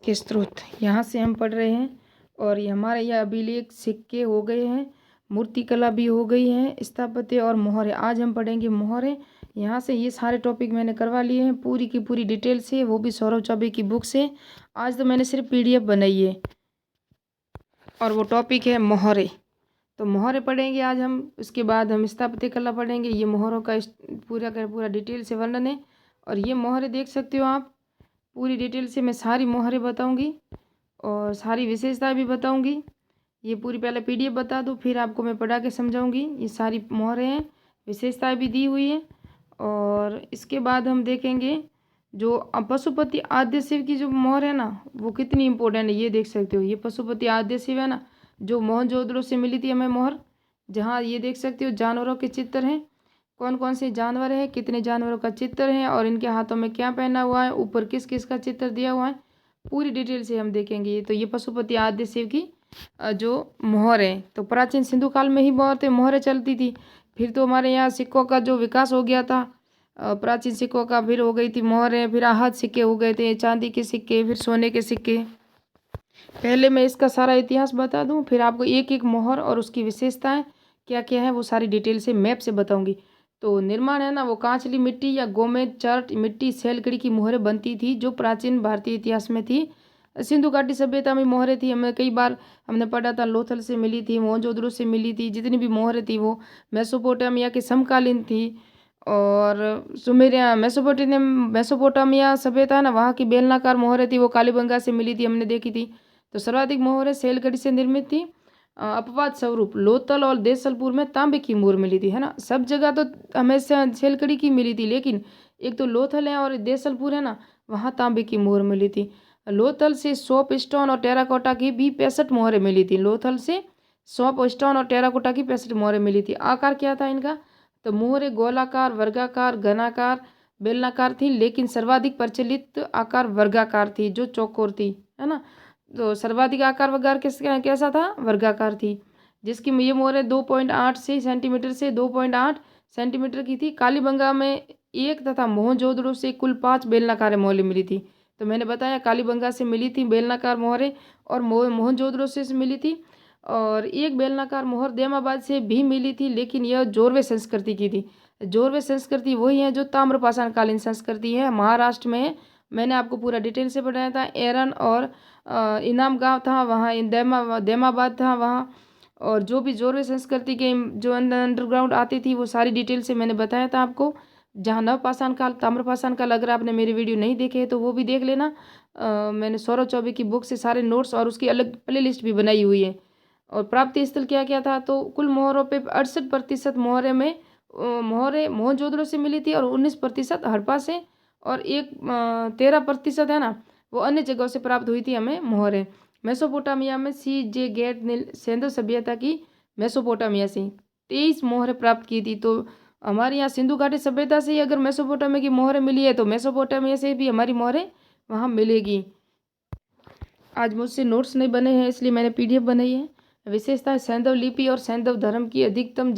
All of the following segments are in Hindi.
के स्रोत यहाँ से हम पढ़ रहे हैं। और ये हमारे यह अभिलेख सिक्के हो गए हैं, मूर्तिकला भी हो गई है, स्थापत्य और मोहरे। आज हम पढ़ेंगे मोहरे। यहाँ से ये सारे टॉपिक मैंने करवा लिए हैं पूरी की पूरी डिटेल से, वो भी सौरभ चौबे की बुक से। आज तो मैंने सिर्फ PDF बनाई है और वो टॉपिक है मोहरे। तो मोहरे पढ़ेंगे आज हम। उसके बाद हम स्थापत्य कला पढ़ेंगे। ये मोहरों का पूरा का पूरा डिटेल से वर्णन है। और ये मोहरे देख सकते हो आप, पूरी डिटेल से मैं सारी मोहरें बताऊंगी और सारी विशेषताएं भी बताऊंगी। ये पूरी पहले PDF बता दूं, फिर आपको मैं पढ़ा के समझाऊंगी। ये सारी मोहरें हैं, विशेषताएं भी दी हुई है। और इसके बाद हम देखेंगे जो पशुपति आद्य शिव की जो मोहर है ना, वो कितनी इंपॉर्टेंट है। ये देख सकते हो, ये पशुपति आद्य शिव है ना, जो मोहनजोदड़ो से मिली थी हमें मोहर। जहाँ ये देख सकते हो जानवरों के चित्र हैं, कौन कौन से जानवर हैं, कितने जानवरों का चित्र है और इनके हाथों में क्या पहना हुआ है, ऊपर किस किस का चित्र दिया हुआ है, पूरी डिटेल से हम देखेंगे। तो ये पशुपति आद्य शिव की जो मोहर है। तो प्राचीन सिंधु काल में ही बहुत मोहरें चलती थी। फिर तो हमारे यहाँ सिक्कों का जो विकास हो गया था, प्राचीन सिक्कों का, फिर हो गई थी मोहरें, फिर आहत सिक्के हो गए थे, चांदी के सिक्के, फिर सोने के सिक्के। पहले मैं इसका सारा इतिहास बता दूं, फिर आपको एक एक मोहर और उसकी विशेषताएं क्या क्या है वो सारी डिटेल से मैप से बताऊंगी। तो निर्माण है ना, वो कांचली मिट्टी या गोमेद चर्ट मिट्टी सैलकड़ी की मोहरें बनती थी, जो प्राचीन भारतीय इतिहास में थी। सिंधु घाटी सभ्यता में मोहरें थी, हमें कई बार हमने पढ़ा था, लोथल से मिली थी, मोहनजोदड़ो से मिली थी। जितनी भी मोहरें थी वो मेसोपोटामिया के समकालीन थी। और सुमेरिया मेसोपोटामिया सभ्यता है ना, वहाँ की बेलनाकार मोहरें थी, वो कालीबंगा से मिली थी, हमने देखी थी। तो सर्वाधिक मोहरें सैलकड़ी से निर्मित थी। अपवाद स्वरूप लोथल और देसलपुर में तांबे की मोहर मिली थी, है ना। सब जगह तो हमें सैलकड़ी की मिली थी, लेकिन एक तो लोथल है और देसलपुर है ना, वहाँ तांबे की मोहर मिली थी। लोथल से सोप स्टोन और टेराकोटा की भी 65 मोहरें मिली थी। लोथल से सोप स्टोन और टेराकोटा की 65 मोहरें मिली थी। आकार क्या था इनका, तो मोहरें गोलाकार, वर्गाकार, घनाकार, बेलनाकार थी, लेकिन सर्वाधिक प्रचलित आकार वर्गाकार थी, जो चौकोर थी, है ना। तो सर्वाधिक आकार वगार कैसा था, वर्गाकार थी, जिसकी ये मोहरें 2.8 सेंटीमीटर से 2.8 सेंटीमीटर की थी। कालीबंगा में एक तथा मोहनजोदड़ो से कुल 5 बेलनाकार मोहरें मिली थी। तो मैंने बताया कालीबंगा से मिली थी बेलनाकार मोहरें और मोहनजोदड़ो से मिली थी। और एक बेलनाकार मोहर देमाबाद से भी मिली थी, लेकिन यह जोरवे संस्कृति की थी। जोरवे संस्कृति वही है जो ताम्रपाषाण कालीन संस्कृति है, महाराष्ट्र में है। मैंने आपको पूरा डिटेल से बताया था। एरन और इनाम गांव था वहाँ, देमाबाद था वहाँ। और जो भी जोरवे संस्कृति के जो अंडरग्राउंड आती थी वो सारी डिटेल से मैंने बताया था आपको। जहाँ नवपाषाण काल, ताम्रपाषाण काल, अगर आपने मेरी वीडियो नहीं देखे तो वो भी देख लेना। मैंने सौरभ चौबे की बुक से सारे नोट्स और उसकी अलग प्लेलिस्ट भी बनाई हुई है। और प्राप्ति स्थल क्या क्या था, तो कुल मोहरों पे 68% मोहरे में मोहरें मोहनजोदड़ो से मिली थी और 19% हड़प्पा से, और 13% है ना, वो अन्य जगहों से प्राप्त हुई थी हमें मोहरें। मेसोपोटामिया में CJ गेट सिंधु सभ्यता की मेसोपोटामिया से 23 मोहरें प्राप्त की थी। तो हमारे यहाँ सिंधु घाटी सभ्यता से ही अगर मेसोपोटामिया की मोहरें मिली है, तो मेसोपोटामिया से भी हमारी मोहरें वहाँ मिलेगी। आज मुझसे नोट्स नहीं बने हैं, इसलिए मैंने PDF बनाई है। विशेषता, सैंधव लिपि और सैंधव धर्म की अधिकतम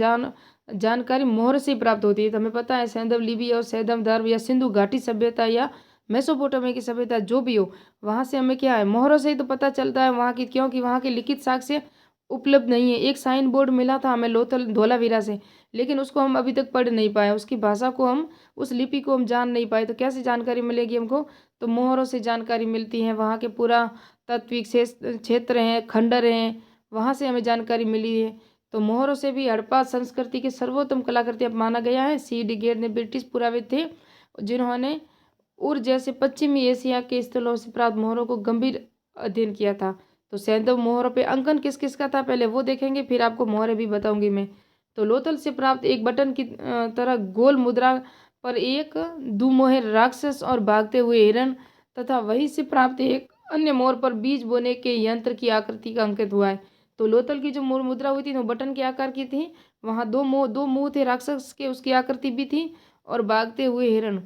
जानकारी मोहर से प्राप्त होती है। तो हमें पता है सैंधव लिपि और सैंधव धर्म या सिंधु घाटी सभ्यता या मेसोपोटामिया की सभ्यता जो भी हो, वहाँ से हमें क्या है, मोहरों से ही तो पता चलता है वहाँ की, क्योंकि वहाँ के लिखित साक्ष्य उपलब्ध नहीं है। एक साइन बोर्ड मिला था हमें लोथल धोलावीरा से, लेकिन उसको हम अभी तक पढ़ नहीं पाए, उसकी भाषा को हम, उस लिपि को हम जान नहीं पाए। तो कैसे जानकारी मिलेगी हमको, तो मोहरों से जानकारी मिलती है। वहाँ के पूरा तात्विक क्षेत्र हैं, खंडर हैं, वहाँ से हमें जानकारी मिली है। तो मोहरों से भी हड़प्पा संस्कृति के सर्वोत्तम कलाकृति अब माना गया है। CD गेट ने ब्रिटिश पुराविद थे, जिन्होंने उर जैसे पश्चिमी एशिया के स्थलों से प्राप्त मोहरों को गंभीर अध्ययन किया था। तो सैंधव मोहरों पे अंकन किस किस का था, पहले वो देखेंगे, फिर आपको मोहरें भी बताऊंगी मैं। तो लोथल से प्राप्त एक बटन की तरह गोल मुद्रा पर एक दुमोहे राक्षस और भागते हुए हिरण, तथा वहीं से प्राप्त एक अन्य मोर पर बीज बोने के यंत्र की आकृति का अंकित हुआ है। तो लोथल की जो मोर मुद्रा हुई थी वो बटन के आकार की थी, वहाँ दो मुंह थे राक्षस के, उसकी आकृति भी थी, और भागते हुए हिरण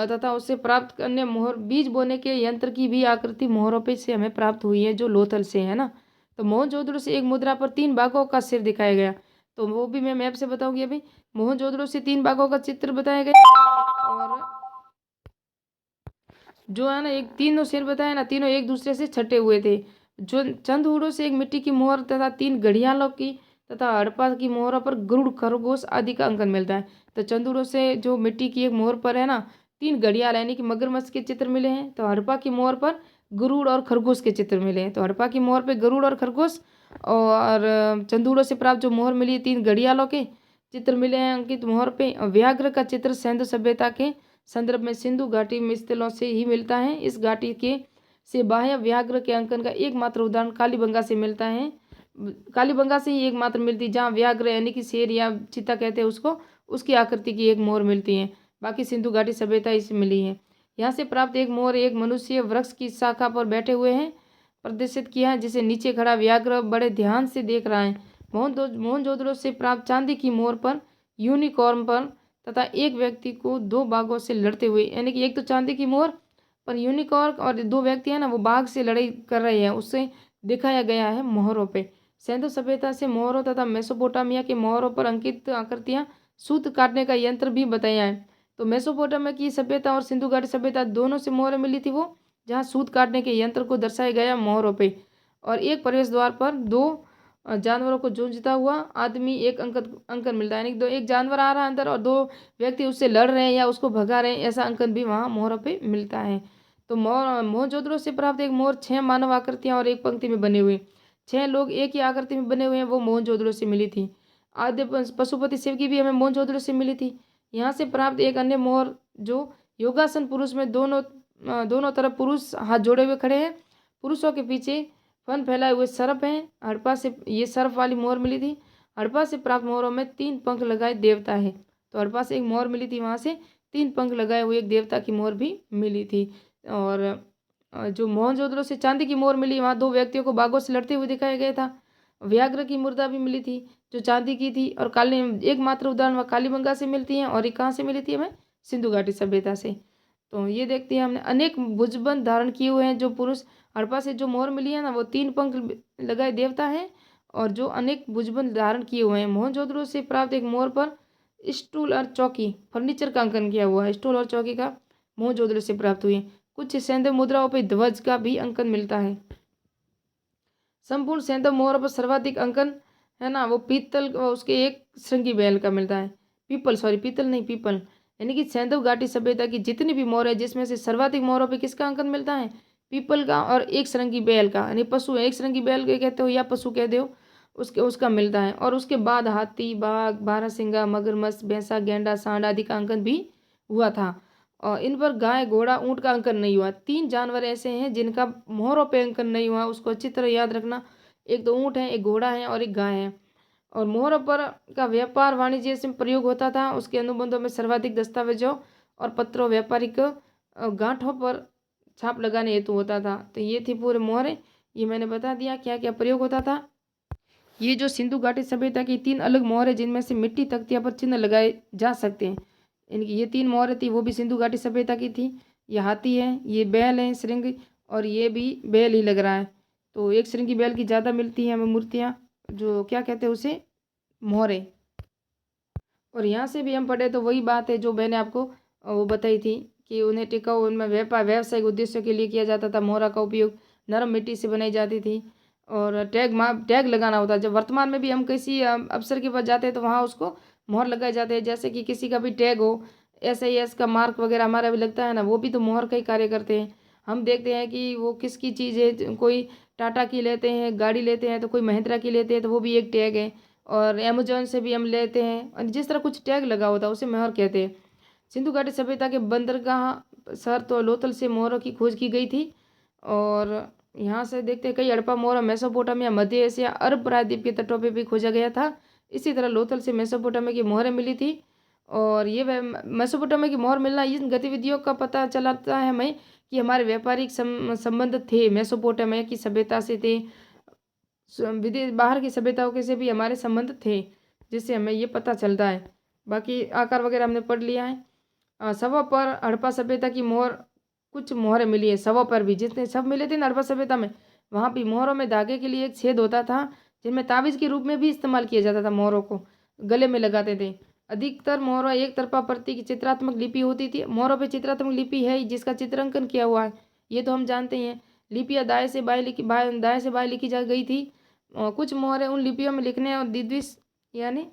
तथा उससे प्राप्त अन्य मोहर बीज बोने के यंत्र की भी आकृति मोहरों पे से हमें प्राप्त हुई है, जो लोथल से है ना। तो मोहनजोदड़ो से एक मुद्रा पर 3 बाघों का सिर दिखाया गया, तो वो भी मैं मैप से बताऊंगी। अभी मोहनजोदड़ो से 3 बाघों का चित्र बताया गया। और जो है ना, एक तीनों शेर बताया ना, तीनों एक दूसरे से छटे हुए थे। जो चंद हूड़ों से एक मिट्टी की मोहर तथा 3 घड़ियालों की तथा हड़प्पा की मोहरों पर गरुड़, खरगोश आदि का अंकन मिलता है। तो चंदूरों से जो मिट्टी की एक मोहर पर है ना 3 घड़ियाल यानी कि मगरमच्छ के चित्र मिले हैं। तो हड़प्पा की मोहर पर गरुड़ और खरगोश के चित्र मिले हैं। तो हड़प्पा की मोहर पे गरुड़ और खरगोश, और चंदूरों से प्राप्त जो मोहर मिली 3 घड़ियालों के चित्र मिले हैं अंकित मोहर पे। व्याघ्र का चित्र सिंधु सभ्यता के संदर्भ में सिंधु घाटी में स्थलों से ही मिलता है। इस घाटी के से बाह्य व्याघ्र के अंकन का एकमात्र उदाहरण कालीबंगा से मिलता है। कालीबंगा से ही एकमात्र मिलती जहाँ व्याघ्र यानी कि शेर या चीता कहते हैं उसको, उसकी आकृति की एक मोहर मिलती है। बाकी सिंधु घाटी सभ्यता इसे मिली है। यहाँ से प्राप्त एक मोहर एक मनुष्य वृक्ष की शाखा पर बैठे हुए हैं प्रदर्शित किया है, जिसे नीचे खड़ा व्याघ्र बड़े ध्यान से देख रहा है। मोहनजोदड़ो से प्राप्त चांदी की मोहर पर यूनिकॉर्न पर तथा एक व्यक्ति को 2 बाघों से लड़ते हुए, यानी कि एक तो चांदी की मोहर पर यूनिकॉर्न और 2 व्यक्ति है ना वो बाघ से लड़ाई कर रहे हैं, उससे दिखाया गया है मोहरों पे। सिंधु सभ्यता से मोहरों तथा मेसोपोटामिया के मोहरों पर अंकित आकृतियां सूत काटने का यंत्र भी बताया है। तो मेसोपोटामिया की सभ्यता और सिंधु घाटी सभ्यता दोनों से मोहरें मिली थी, वो जहाँ सूत काटने के यंत्र को दर्शाया गया मोहरों पे। और एक प्रवेश द्वार पर 2 जानवरों को जूझता हुआ आदमी एक अंकन मिलता है, यानी कि एक जानवर आ रहा है अंदर और 2 व्यक्ति उससे लड़ रहे हैं या उसको भगा रहे हैं, ऐसा अंकन भी वहाँ मोहरों पे मिलता है। तो मोहनजोदड़ो से प्राप्त एक मोहर 6 मानव आकृतियां और एक पंक्ति में बने हुए 6 लोग एक ही आकृति में बने हुए हैं, वो मोहनजोदड़ो से मिली थी। आद्य पशुपति शिव की भी हमें मोहनजोदड़ो से मिली थी। यहाँ से प्राप्त एक अन्य मोहर जो योगासन पुरुष में दोनों तरफ पुरुष हाथ जोड़े हुए खड़े हैं, पुरुषों के पीछे फन फैलाए हुए सर्प हैं। हड़प्पा से ये सर्प वाली मोहर मिली थी। हड़प्पा से प्राप्त मोहरों में 3 पंख लगाए देवता है। तो हड़प्पा से एक मोहर मिली थी, वहाँ से 3 पंख लगाए हुए एक देवता की मोहर भी मिली थी। और जो मोहनजोदड़ो से चांदी की मोहर मिली, वहाँ 2 व्यक्तियों को बाघों से लड़ते हुए दिखाया गया था। व्याघ्र की मुर्दा भी मिली थी जो चांदी की थी। और काली एकमात्र उदाहरण वह कालीबंगा से मिलती है, और ये कहाँ से मिली थी हमें, सिंधु घाटी सभ्यता से। तो ये देखते हैं हमने अनेक भुजबंद धारण किए हुए हैं जो पुरुष। हड़प्पा से जो मोहर मिली है ना वो 3 पंख लगाए देवता है और जो अनेक भुजबंद धारण किए हुए हैं। मोहनजोदड़ो से प्राप्त एक मोहर पर स्टूल और चौकी फर्नीचर का अंकन किया हुआ है। स्टूल और चौकी का मोहनजोदड़ो से प्राप्त हुई है। कुछ सैंधव मुद्राओं पर ध्वज का भी अंकन मिलता है। संपूर्ण सैंधव मोहरों पर सर्वाधिक अंकन है ना वो पीतल, उसके एक श्रृंगी बैल का मिलता है। पीतल नहीं, पीपल, यानी कि सैंधव घाटी सभ्यता की जितनी भी मोहर है जिसमें से सर्वाधिक मोहरों पे किसका अंकन मिलता है, पीपल का और एक श्रृंगी बैल का, यानी पशु एक श्रृंगी बैल के कहते हो या पशु कहते हो, उसका मिलता है। और उसके बाद हाथी, बाघ, बारहसिंगा, मगरमच्छ, भैंसा, गेंडा, सांड आदि का अंकन भी हुआ था। और इन पर गाय, घोड़ा, ऊंट का अंकन नहीं हुआ। 3 जानवर ऐसे हैं जिनका मोहरों पे अंकन नहीं हुआ, उसको अच्छी तरह याद रखना। एक तो ऊंट है, एक घोड़ा है और एक गाय है। और मोहरों पर का व्यापार वाणिज्य से प्रयोग होता था। उसके अनुबंधों में सर्वाधिक दस्तावेजों और पत्रों व्यापारिक गांठों पर छाप लगाने हेतु होता था। तो ये थी पूरे मोहरें, ये मैंने बता दिया क्या क्या प्रयोग होता था। ये जो सिंधु घाटी सभ्यता की 3 अलग मोहरें जिनमें से मिट्टी तख्तियां पर चिन्ह लगाए जा सकते हैं, इनकी ये 3 मोहरें थी वो भी सिंधु घाटी सभ्यता की थी। ये हाथी है, ये बैल है श्रृंग, और ये भी बैल ही लग रहा है। तो एक श्रृंगी बैल की ज़्यादा मिलती हैं हमें मूर्तियाँ, जो क्या कहते हैं उसे, मोहरें। और यहाँ से भी हम पढ़े तो वही बात है जो मैंने आपको वो बताई थी कि उन्हें टिकाऊ उनमें व्यावसायिक उद्देश्यों के लिए किया जाता था। मोहरा का उपयोग नरम मिट्टी से बनाई जाती थी और टैग लगाना होता है। जब वर्तमान में भी हम किसी अफसर के पास जाते हैं तो वहाँ उसको मोहर लगाए जाते हैं। जैसे कि किसी का भी टैग हो, SAS का मार्क वगैरह हमारा भी लगता है ना, वो भी तो मोहर का ही कार्य करते हैं। हम देखते हैं कि वो किसकी चीज़ है, कोई टाटा की लेते हैं गाड़ी लेते हैं तो कोई महिंद्रा की लेते हैं तो वो भी एक टैग है। और अमेजोन से भी हम लेते हैं, और जिस तरह कुछ टैग लगा होता है उसे मोहर कहते हैं। सिंधु घाटी सभ्यता के बंदरगाह शहर तो लोथल से मोहरों की खोज की गई थी। और यहाँ से देखते हैं कई हड़प्पा मोहर मेसोपोटामिया, मध्य एशिया, अरब प्रायद्वीप के तटों पे भी खोजा गया था। इसी तरह लोथल से मेसोपोटामिया की मोहरें मिली थी। और ये मेसोपोटामिया की मोहर मिलना इन गतिविधियों का पता चलाता है हमें कि हमारे व्यापारिक संबंध थे मेसोपोटामिया की सभ्यता से थे, विदेश बाहर की सभ्यताओं के से भी हमारे संबंध थे, जिससे हमें ये पता चलता है। बाकी आकार वगैरह हमने पढ़ लिया है। शवों पर हड़प्पा सभ्यता की मोहर, कुछ मोहरें मिली है शवों पर भी, जितने शव मिले थे ना हड़प्पा सभ्यता में, वहाँ भी मोहरों में धागे के लिए एक छेद होता था जिनमें ताबीज़ के रूप में भी इस्तेमाल किया जाता था। मोहरों को गले में लगाते थे। अधिकतर मोहरों एक तरफा प्रतीक की चित्रात्मक लिपि होती थी। मोहरों पे चित्रात्मक लिपि है ही जिसका चित्रांकन किया हुआ है, ये तो हम जानते ही हैं। लिपियाँ दाएं से बाएं लिखी जा गई थी। कुछ मोहरें उन लिपियों में लिखने और द्विदिश यानी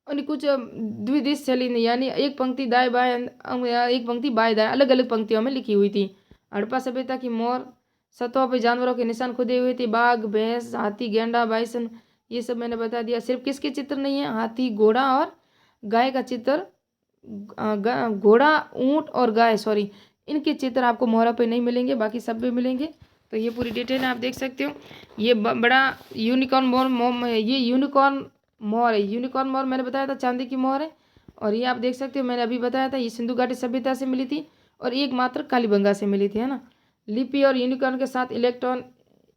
और कुछ द्विदिश चली नहीं, यानी एक पंक्ति दाएं बाएं या एक पंक्ति बाएं दाएं अलग अलग पंक्तियों में लिखी हुई थी। हड़प्पा सभ्यता की मोहर सतहों पर जानवरों के निशान खुदे हुए थे, बाघ भैंस हाथी गेंडा बाइसन, ये सब मैंने बता दिया। सिर्फ किसके चित्र नहीं है, हाथी घोड़ा और गाय का चित्र, घोड़ा ऊंट और गाय सॉरी इनके चित्र आपको मोहरा पे नहीं मिलेंगे, बाकी सब पे मिलेंगे। तो ये पूरी डिटेल आप देख सकते हो। ये बड़ा यूनिकॉर्न मोर, ये यूनिकॉर्न मोहर है। यूनिकॉर्न मोहर मैंने बताया था चांदी की मोहर है। और ये आप देख सकते हो मैंने अभी बताया था, ये सिंधु घाटी सभ्यता से मिली थी और एक मात्र कालीबंगा से मिली थी, है ना। लिपि और यूनिकॉर्न के साथ इलेक्ट्रॉन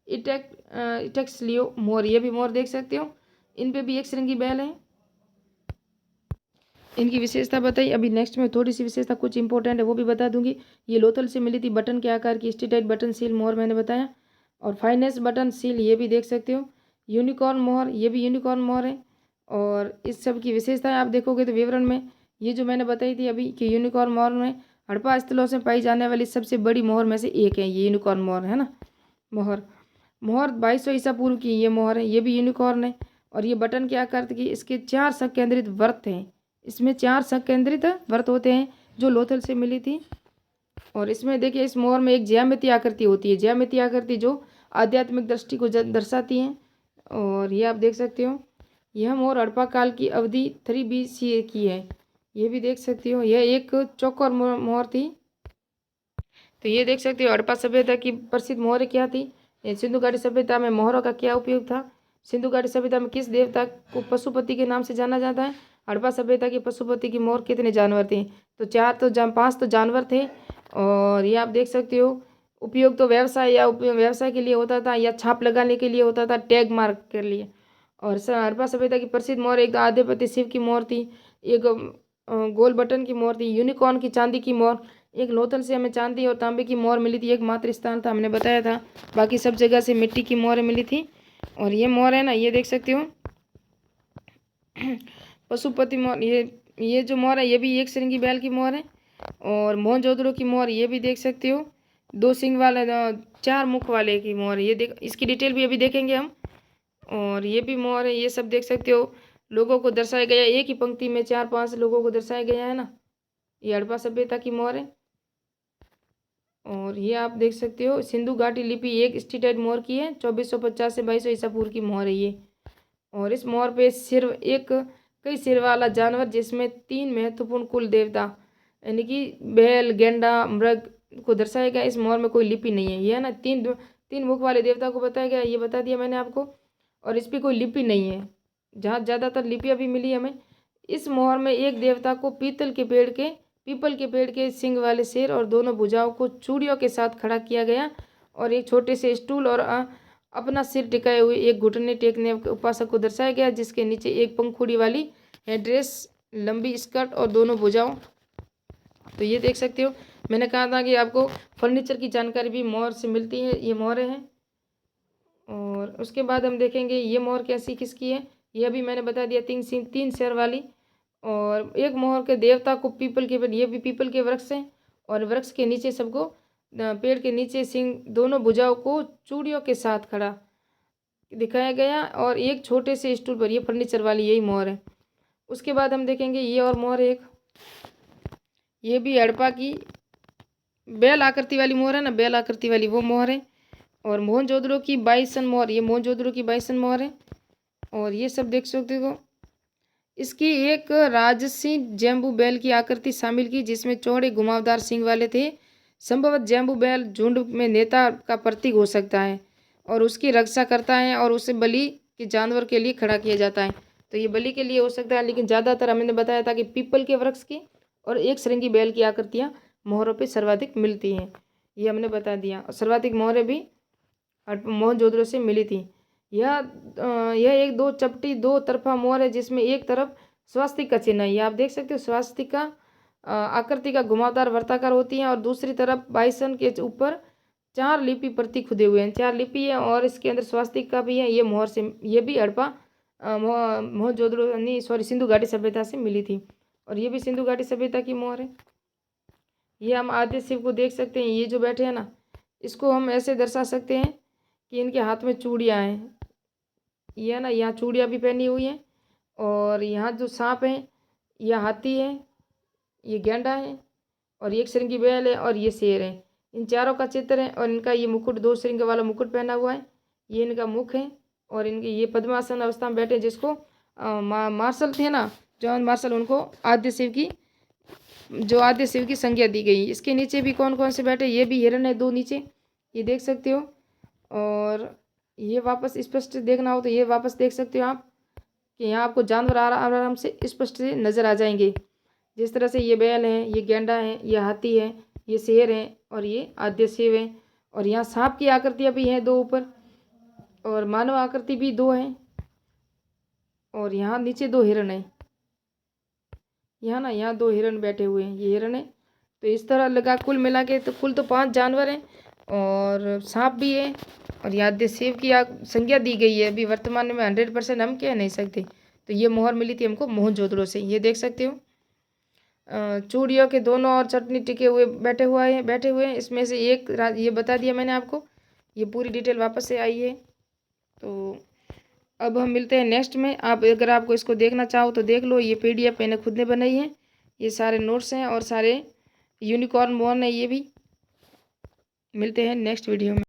इटेक्स लियो मोर, ये भी मोर देख सकते हो। इन पे भी एक श्रृंगी बैल है। इनकी विशेषता बताई। अभी नेक्स्ट में थोड़ी सी विशेषता कुछ इंपॉर्टेंट है वो भी बता दूंगी। ये लोथल से मिली थी, बटन के आकार की स्टेटाइट बटन सील मोहर मैंने बताया। और फाइनेस्ट बटन सील ये भी देख सकते हो। यूनिकॉर्न मोहर, ये भी यूनिकॉर्न मोहर है। और इस सब की विशेषताएं आप देखोगे तो विवरण में ये जो मैंने बताई थी अभी कि यूनिकॉर्न मोहर में हड़प्पा स्थलों से पाई जाने वाली सबसे बड़ी मोहर में से एक है ये यूनिकॉर्न मोहर, है ना। मोहर 2200 ईसा पूर्व की ये मोहर है, ये भी यूनिकॉर्न है। और ये बटन के आकार की, इसके 4 संकेंद्रित वर्त हैं, इसमें 4 संकेंद्रित वर्त होते हैं जो लोथल से मिली थी। और इसमें देखिए इस मोहर में एक ज्यामितीय आकृति होती है, ज्यामितीय आकृति जो आध्यात्मिक दृष्टि को दर्शाती है। और ये आप देख सकते हो यह मोहर हड़प्पा काल की अवधि 3 BC की है, ये भी देख सकते हो। यह एक चौकोर मोहर थी। तो ये देख सकते हो हड़प्पा सभ्यता की प्रसिद्ध मोहर क्या थी। सिंधु घाटी सभ्यता में मोहरों का क्या उपयोग था। सिंधु घाटी सभ्यता में किस देवता को पशुपति के नाम से जाना जाता है। हड़प्पा सभ्यता की पशुपति की मोहर कितने जानवर थे, तो 5 तो जानवर थे। और ये आप देख सकते हो उपयोग तो व्यवसाय के लिए होता था या छाप लगाने के लिए होता था, टैग मार्क के लिए। और हड़प्पा सभ्यता की प्रसिद्ध मोहर एक आदिपति शिव की मोहर थी, एक गोल बटन की मोहर थी, यूनिकॉर्न की चांदी की मोहर, एक लोथल से हमें चांदी और तांबे की मोहर मिली थी, एक मात्र स्थान था हमने बताया था, बाकी सब जगह से मिट्टी की मोहरें मिली थी। और ये मोहर है ना, ये देख सकते हो पशुपति मोहर, ये जो मोहर है ये भी एक श्रृंगी बैल की मोहर है। और मोहनजोदड़ो की मोहर ये भी देख सकते हो, 2 सिंग वाले 4 मुख वाले की मोहर, ये देख, इसकी डिटेल भी अभी देखेंगे हम। और ये भी मोहर है, ये सब देख सकते हो। लोगों को दर्शाया गया, एक ही पंक्ति में 4-5 लोगों को दर्शाया गया है ना। ये हड़प्पा सभ्यता की मोहर है। और ये आप देख सकते हो सिंधु घाटी लिपि एक स्टेटाइट मोहर की है, 2450 से 2200 ईसा पूर्व की मोहर है ये। और इस मोहर पे कई सिर वाला जानवर जिसमें 3 महत्वपूर्ण कुल देवता यानी कि बैल गेंडा मृग को दर्शाया गया। इस मोहर में कोई लिपि नहीं है, ये है ना। 3 मुख वाले देवता को बताया गया, ये बता दिया मैंने आपको। और इस पर कोई लिपि नहीं है, जहाँ ज़्यादातर लिपियाँ भी मिली हमें। इस मोहर में एक देवता को पीपल के पेड़ के सिंग वाले शेर और दोनों भुजाओं को चूड़ियों के साथ खड़ा किया गया। और एक छोटे से स्टूल और अपना सिर टिकाए हुए एक घुटने टेकने उपासक को दर्शाया गया, जिसके नीचे एक पंखुड़ी वाली हेड्रेस, लंबी स्कर्ट और दोनों भुजाओं। तो ये देख सकते हो, मैंने कहा था कि आपको फर्नीचर की जानकारी भी मोहर से मिलती है, ये मोहरें हैं। और उसके बाद हम देखेंगे ये मोहर कैसी किसकी है, ये अभी मैंने बता दिया, 3 सिर वाली। और एक मोहर के देवता को पीपल के पेड़, ये भी पीपल के वृक्ष हैं। और वृक्ष के नीचे सबको, पेड़ के नीचे सिंह, दोनों भुजाओं को चूड़ियों के साथ खड़ा दिखाया गया। और एक छोटे से स्टूल पर, ये फर्नीचर वाली यही मोहर है। उसके बाद हम देखेंगे ये और मोहर एक, ये भी हड़प्पा की बैल आकृति वाली मोहर है ना, बैल आकृति वाली वो मोहर है। और मोहनजोदड़ो की बाइसन मोहर, ये मोहनजोदड़ो की बाइसन मोहर है। और ये सब देख सकते हो। इसकी एक राजसी जैम्बू बैल की आकृति शामिल की, जिसमें चौड़े घुमावदार सींग वाले थे। संभवतः जैम्बू बैल झुंड में नेता का प्रतीक हो सकता है और उसकी रक्षा करता है और उसे बलि के जानवर के लिए खड़ा किया जाता है। तो ये बलि के लिए हो सकता है, लेकिन ज़्यादातर हमने बताया था कि पीपल के वृक्ष की और एक श्रृंगी बैल की आकृतियाँ मोहरों पे सर्वाधिक मिलती हैं, ये हमने बता दिया। और सर्वाधिक मोहरें भी मोहनजोदड़ो से मिली थी। यह एक 2 चपटी 2 तरफा मोहर है, जिसमें एक तरफ स्वास्तिक का चिन्ह है, ये आप देख सकते हो। स्वास्तिक का आकृति का घुमावदार वर्ताकार होती है और दूसरी तरफ बाइसन के ऊपर 4 लिपि प्रतीक खुदे हुए हैं, 4 लिपि है और इसके अंदर स्वास्तिक का भी है। ये मोहर से, ये भी हड़प्पा मोहनजोदड़ो नहीं सॉरी सिंधु घाटी सभ्यता से मिली थी। और ये भी सिंधु घाटी सभ्यता की मोहर है। ये हम आद्य शिव को देख सकते हैं, ये जो बैठे हैं ना, इसको हम ऐसे दर्शा सकते हैं कि इनके हाथ में चूड़ियाँ हैं, ये है ना, यहाँ चूड़ियाँ भी पहनी हुई हैं। और यहाँ जो सांप है, यह हाथी है, ये गेंडा है, और एक श्रृंगी बैल है, और ये शेर है। इन चारों का चित्र है। और इनका ये मुकुट 2 श्रृंग वाला मुकुट पहना हुआ है, ये इनका मुख है। और इनके ये पद्मासन अवस्था में बैठे, जिसको मार्शल थे ना, जॉन मार्शल, उनको आद्य शिव की संज्ञा दी गई। इसके नीचे भी कौन कौन से बैठे, ये भी हिरण है 2 नीचे, ये देख सकते हो। और ये वापस स्पष्ट देखना हो तो ये वापस देख सकते हो आप कि यहाँ आपको जानवर आराम से स्पष्ट से नज़र आ जाएंगे। जिस तरह से ये बैल है, ये गेंडा है, ये हाथी है, ये शेर है, और ये आद्य शिव है। और यहाँ सांप की आकृतियाँ भी हैं 2 ऊपर, और मानव आकृति भी 2 हैं। और यहाँ नीचे 2 हिरण है, यहाँ ना, यहाँ 2 हिरण बैठे हुए हैं, ये हिरण है। तो इस तरह लगा कुल मिला के तो कुल तो 5 जानवर हैं, और सांप भी है, और आद्य शिव की संज्ञा दी गई है। अभी वर्तमान में 100% हम कह नहीं सकते। तो ये मोहर मिली थी हमको मोहनजोदड़ो से, ये देख सकते हो। चूड़ियों के दोनों और चटनी टिके हुए बैठे हुए हैं। इसमें से एक ये बता दिया मैंने आपको, ये पूरी डिटेल वापस से आई है। तो अब हम मिलते हैं नेक्स्ट में। आप अगर आपको इसको देखना चाहो तो देख लो, ये PDF मैंने खुद ने बनाई है, ये सारे नोट्स हैं, और सारे यूनिकॉर्न मोहन है ये भी। मिलते हैं नेक्स्ट वीडियो में।